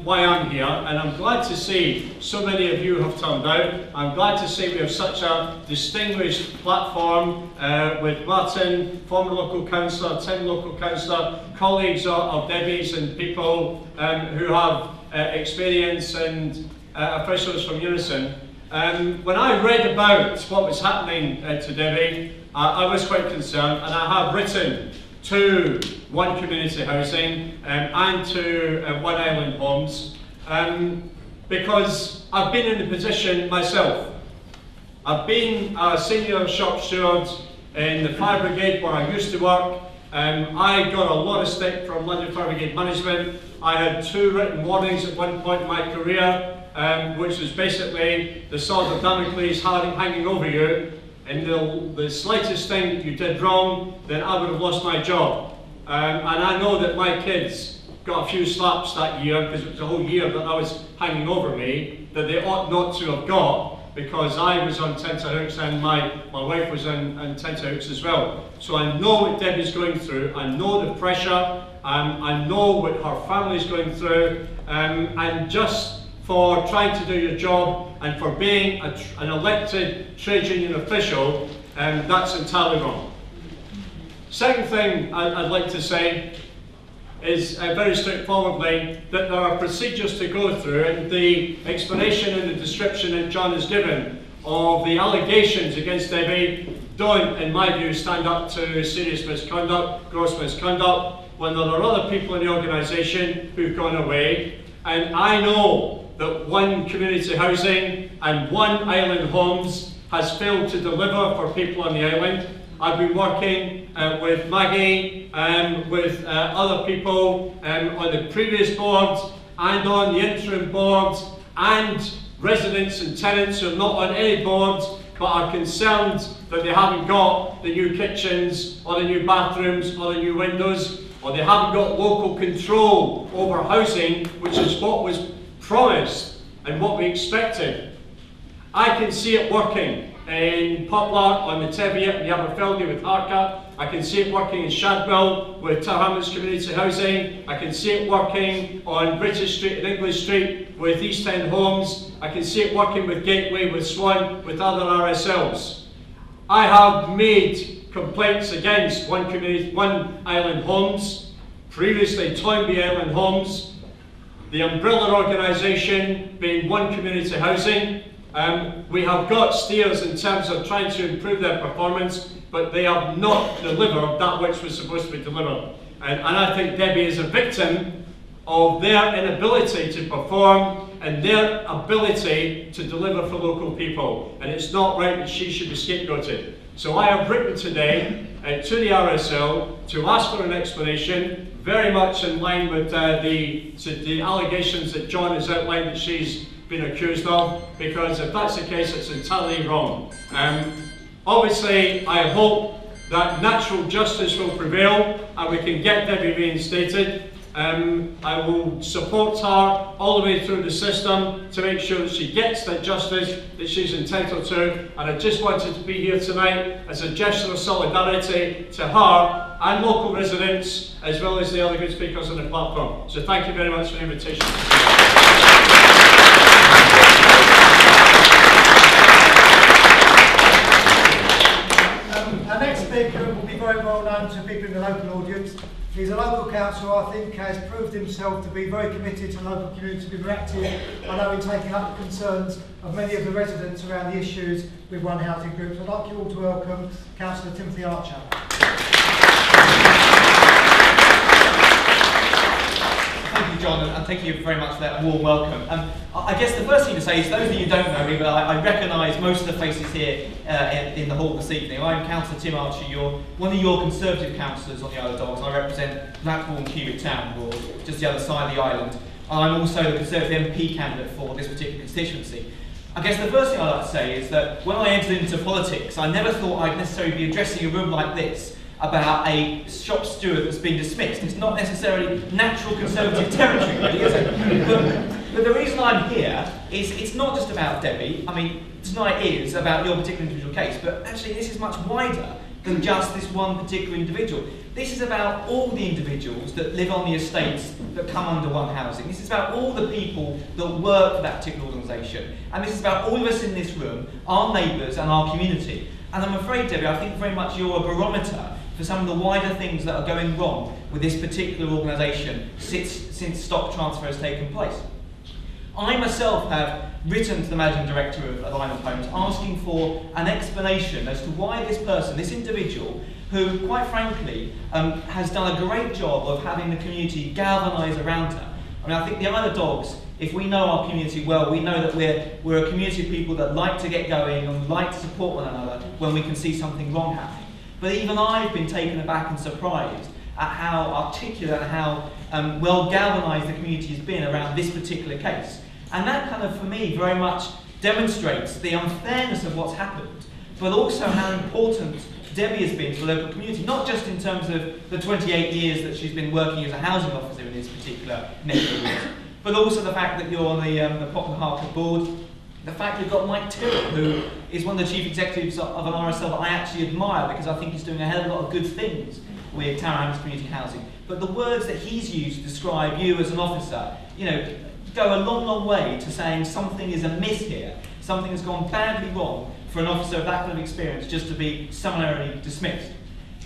Why I'm here, and I'm glad to see so many of you have turned out. I'm glad to see we have such a distinguished platform with Martin, former local councillor, Tim, local councillor, colleagues of Debbie's and people who have experience and officials from Unison. When I read about what was happening to Debbie, I was quite concerned, and I have written to One Community Housing and to One Island Homes because I've been in the position myself. I've been a senior shop steward in the fire brigade where I used to work. I got a lot of stick from London Fire Brigade management. I had 2 written warnings at one point in my career, which was basically the sword of Damocles hanging over you. And the slightest thing that you did wrong, then I would have lost my job. And I know that my kids got a few slaps that year, because it was a whole year that I was hanging over me, that they ought not to have got, because I was on tenterhooks and my wife was on tenterhooks as well. So I know what Debbie's going through, I know the pressure, I know what her family's going through, and just for trying to do your job and for being an elected trade union official, that's entirely wrong. Second thing I'd like to say is very straightforwardly that there are procedures to go through, and the explanation and the description that John has given of the allegations against Debbie don't, in my view, stand up to serious misconduct, gross misconduct, when there are other people in the organisation who've gone away. And I know that One Community Housing and One Island Homes has failed to deliver for people on the island. I've been working with Maggie and with other people on the previous boards and on the interim boards, and residents and tenants who are not on any boards but are concerned that they haven't got the new kitchens or the new bathrooms or the new windows, or they haven't got local control over housing, which is what was promised and what we expected. I can see it working in Poplar, on the Teviot, in the Aberfeldy with Harker. I can see it working in Shadwell with Terhammonds Community Housing. I can see it working on British Street and English Street with East End Homes. I can see it working with Gateway, with Swan, with other RSLs. I have made complaints against One Island Homes, previously Toynbee Island Homes, the umbrella organisation being One Community Housing. We have got steers in terms of trying to improve their performance, but they have not delivered that which was supposed to be delivered. And I think Debbie is a victim of their inability to perform and their ability to deliver for local people. And it's not right that she should be scapegoated. So I have written today to the RSL to ask for an explanation, very much in line with the allegations that John has outlined that she's been accused of, because if that's the case, it's entirely wrong. Obviously, I hope that natural justice will prevail and we can get Debbie reinstated. I will support her all the way through the system to make sure that she gets the justice that she's entitled to. And I just wanted to be here tonight as a gesture of solidarity to her and local residents, as well as the other good speakers on the platform. So thank you very much for the invitation. Our next speaker will be very well known to people in the local audience. He's a local councillor, I think, has proved himself to be very committed to local community, to be very active, I know, in taking up the concerns of many of the residents around the issues with One Housing Groups. I'd like you all to welcome Councillor Timothy Archer. Thank you, John, and thank you very much for that warm welcome. I guess the first thing to say is, those of you who don't know me, but I recognise most of the faces here in the hall this evening. I'm Councillor Tim Archer, one of your Conservative councillors on the Isle of Dogs, and I represent Blackpool and Cubic Town Board, just the other side of the island. I'm also the Conservative MP candidate for this particular constituency. I guess the first thing I'd like to say is that when I entered into politics, I never thought I'd necessarily be addressing a room like this about a shop steward that's been dismissed. It's not necessarily natural Conservative territory, really, is it? But the reason I'm here is it's not just about Debbie. I mean, tonight is about your particular individual case, but actually this is much wider than just this one particular individual. This is about all the individuals that live on the estates that come under one housing. This is about all the people that work for that particular organisation. And this is about all of us in this room, our neighbours and our community. And I'm afraid, Debbie, I think very much you're a barometer for some of the wider things that are going wrong with this particular organisation since stock transfer has taken place. I myself have written to the Managing Director of Unison Homes asking for an explanation as to why this person, this individual, who quite frankly has done a great job of having the community galvanise around her. I mean, I think the Isle of Dogs, if we know our community well, we know that we're a community of people that like to get going and like to support one another when we can see something wrong happening. But even I've been taken aback and surprised at how articulate and how well galvanised the community has been around this particular case. And that kind of, for me, very much demonstrates the unfairness of what's happened, but also how important Debbie has been to the local community, not just in terms of the 28 years that she's been working as a housing officer in this particular neighbourhood, but also the fact that you're on the Poplar Harker board, the fact you've got Mike Tyrrell, who is one of the chief executives of an RSL that I actually admire because I think he's doing a hell of a lot of good things with Tower Hamlets Community Housing. But the words that he's used to describe you as an officer, you know, go a long, long way to saying something is amiss here, something has gone badly wrong for an officer of that kind of experience just to be summarily dismissed.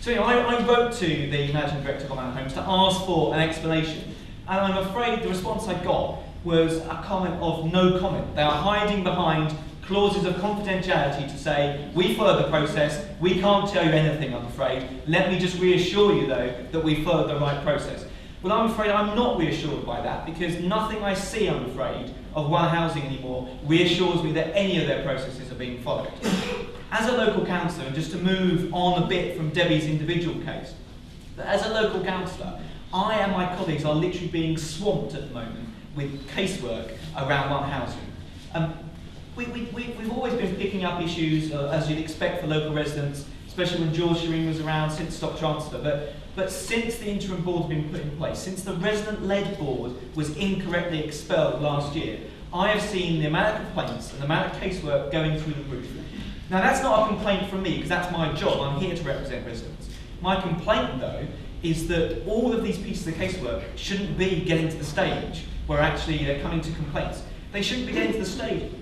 So you know, I wrote to the Managing Director of Unison Homes to ask for an explanation, and I'm afraid the response I got was a comment of no comment. They are hiding behind clauses of confidentiality to say, we followed the process, we can't tell you anything, I'm afraid. Let me just reassure you, though, that we followed the right process. Well, I'm afraid I'm not reassured by that, because nothing I see, I'm afraid, of One Housing anymore reassures me that any of their processes are being followed. As a local councillor, and just to move on a bit from Debbie's individual case, but as a local councillor, I and my colleagues are literally being swamped at the moment with casework around One Housing. We've always been picking up issues, as you'd expect for local residents, especially when George Shireen was around since stock transfer, but since the interim board has been put in place, since the resident-led board was incorrectly expelled last year, I have seen the amount of complaints and the amount of casework going through the roof. Now that's not a complaint from me, because that's my job, I'm here to represent residents. My complaint though is that all of these pieces of casework shouldn't be getting to the stage where actually they're coming to complaints. They shouldn't be getting to the stage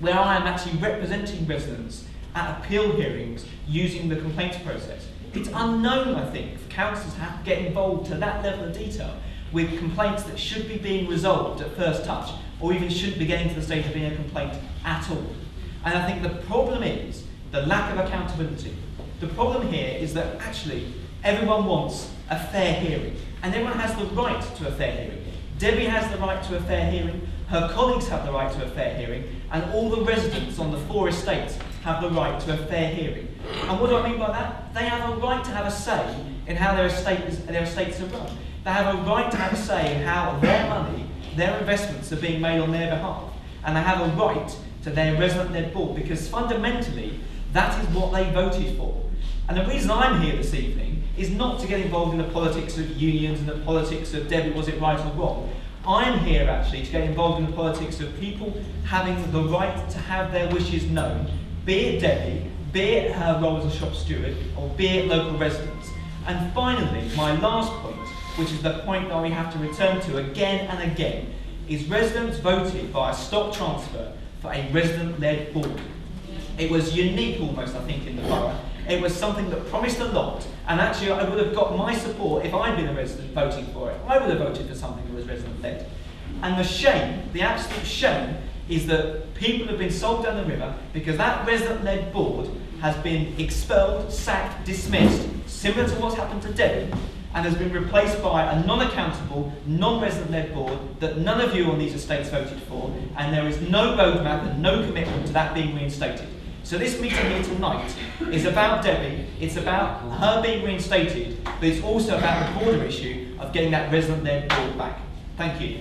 where I am actually representing residents at appeal hearings using the complaints process. It's unknown, I think, for councils to have to get involved to that level of detail with complaints that should be being resolved at first touch, or even shouldn't be getting to the stage of being a complaint at all. And I think the problem is the lack of accountability. The problem here is that actually everyone wants a fair hearing, and everyone has the right to a fair hearing. Debbie has the right to a fair hearing, her colleagues have the right to a fair hearing, and all the residents on the 4 estates have the right to a fair hearing. And what do I mean by that? They have a right to have a say in how their estates are run. They have a right to have a say in how their money, their investments are being made on their behalf. And they have a right to their resident-led board, because fundamentally, that is what they voted for. And the reason I'm here this evening is not to get involved in the politics of unions and the politics of Debbie, was it right or wrong. I'm here actually to get involved in the politics of people having the right to have their wishes known, be it Debbie, be it her role as a shop steward, or be it local residents. And finally, my last point, which is the point that we have to return to again and again, is residents voted by a stock transfer for a resident-led board. It was unique almost, I think, in the borough. It was something that promised a lot, and actually I would have got my support if I'd been a resident voting for it. I would have voted for something that was resident-led. And the shame, the absolute shame, is that people have been sold down the river because that resident-led board has been expelled, sacked, dismissed, similar to what's happened to Debbie, and has been replaced by a non-accountable, non-resident-led board that none of you on these estates voted for, and there is no roadmap and no commitment to that being reinstated. So this meeting here tonight is about Debbie, it's about her being reinstated, but it's also about the border issue of getting that resident-led board back. Thank you.